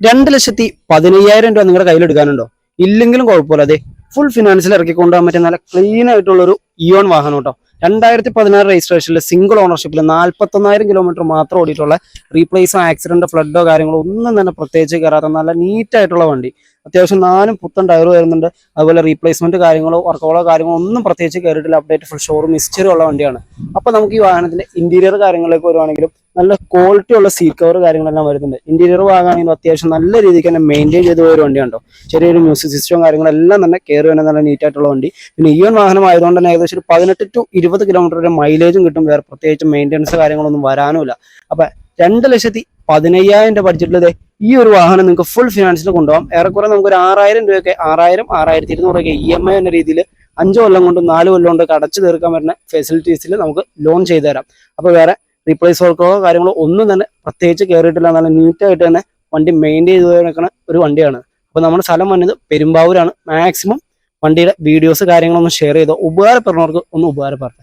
2,15,000 രൂപ നിങ്ങളുടെ കയ്യിലെടുക്കാനുണ്ടോ? ഇല്ലെങ്കിലും കുഴപ്പമില്ല. അതെ, ഫുൾ ഫിനാൻസിൽ ഇറക്കി കൊണ്ടുപോകാൻ പറ്റിയ നല്ല ക്ലീൻ ആയിട്ടുള്ള ഒരു ഇയോൺ വാഹനം കേട്ടോ. 2016 രജിസ്ട്രേഷനിൽ സിംഗിൾ ഓണർഷിപ്പിൽ 41,000 കിലോമീറ്റർ മാത്രം ഓടിയിട്ടുള്ള റീപ്ലേസോ ആക്സിഡന്റോ ഫ്ലഡോ കാര്യങ്ങളോ ഒന്നും തന്നെ പ്രത്യേകിച്ച് കയറാത്ത നല്ല നീറ്റ് ആയിട്ടുള്ള വണ്ടി. അത്യാവശ്യം 4 പുത്തൻ ടയർ വരുന്നുണ്ട്. അതുപോലെ റീപ്ലേസ്മെന്റ് കാര്യങ്ങളോ വർക്കുകളോ കാര്യങ്ങളോ ഒന്നും പ്രത്യേകിച്ച് കയറിയിട്ടില്ല. അപ്ഡേറ്റ് ഫുൾ ഷോറൂം ഹിസ്റ്ററി ഉള്ള വണ്ടിയാണ്. അപ്പൊ നമുക്ക് ഈ വാഹനത്തിന്റെ ഇന്റീരിയർ കാര്യങ്ങളിലേക്ക് വരുവാണെങ്കിലും നല്ല ക്വാളിറ്റി ഉള്ള സീറ്റ് കവർ കാര്യങ്ങളെല്ലാം വരുന്നുണ്ട്. ഇന്റീരിയർ ഭാഗമാണെങ്കിലും അത്യാവശ്യം നല്ല രീതിക്ക് തന്നെ മെയിൻറ്റെയിൻ ചെയ്ത് പോയ വണ്ടിയുണ്ടോ. ചെറിയൊരു മ്യൂസിക് സിസ്റ്റവും കാര്യങ്ങളെല്ലാം തന്നെ കയറി വരുന്ന നല്ല നീറ്റ് ആയിട്ടുള്ള വണ്ടി. പിന്നെ ഈ ഒരു വാഹനം ആയതുകൊണ്ട് തന്നെ ഏകദേശം ഒരു 18 to 20 കിലോമീറ്റർ വരെ മൈലേജും കിട്ടും. വേറെ പ്രത്യേകിച്ച് മെയിൻ്റെനൻസ് കാര്യങ്ങളൊന്നും വരാനുമില്ല. അപ്പൊ 2,15,000 രൂപ ബഡ്ജറ്റിൽ ഈ ഒരു വാഹനം നിങ്ങൾക്ക് ഫുൾ ഫിനാൻസിൽ കൊണ്ടുപോകാം. ഏറെക്കുറെ നമുക്ക് ഒരു 6,000 രൂപയൊക്കെ 6,000-6,200 EMI എന്ന രീതിയിൽ 5 കൊല്ലം കൊണ്ട് 4 കൊല്ലം കൊണ്ട് അടച്ചു തീർക്കാൻ പറ്റുന്ന ഫെസിലിറ്റീസിൽ നമുക്ക് ലോൺ ചെയ്തു തരാം. അപ്പോൾ വേറെ റീപ്ലേസ് വർക്കോ കാര്യങ്ങളോ ഒന്നും തന്നെ പ്രത്യേകിച്ച് കയറിയിട്ടില്ല. നല്ല നീറ്റായിട്ട് തന്നെ വണ്ടി മെയിൻറ്റെയിൻ ചെയ്ത് നിൽക്കുന്ന ഒരു വണ്ടിയാണ്. അപ്പോൾ നമ്മുടെ സ്ഥലം വന്നത് പെരുമ്പാവൂരാണ്. മാക്സിമം വണ്ടിയുടെ വീഡിയോസ് കാര്യങ്ങളൊന്നും ഷെയർ ചെയ്തോ, ഉപകാരപ്പെടുന്നവർക്ക് ഒന്ന് ഉപകാരപ്പെടട്ടെ.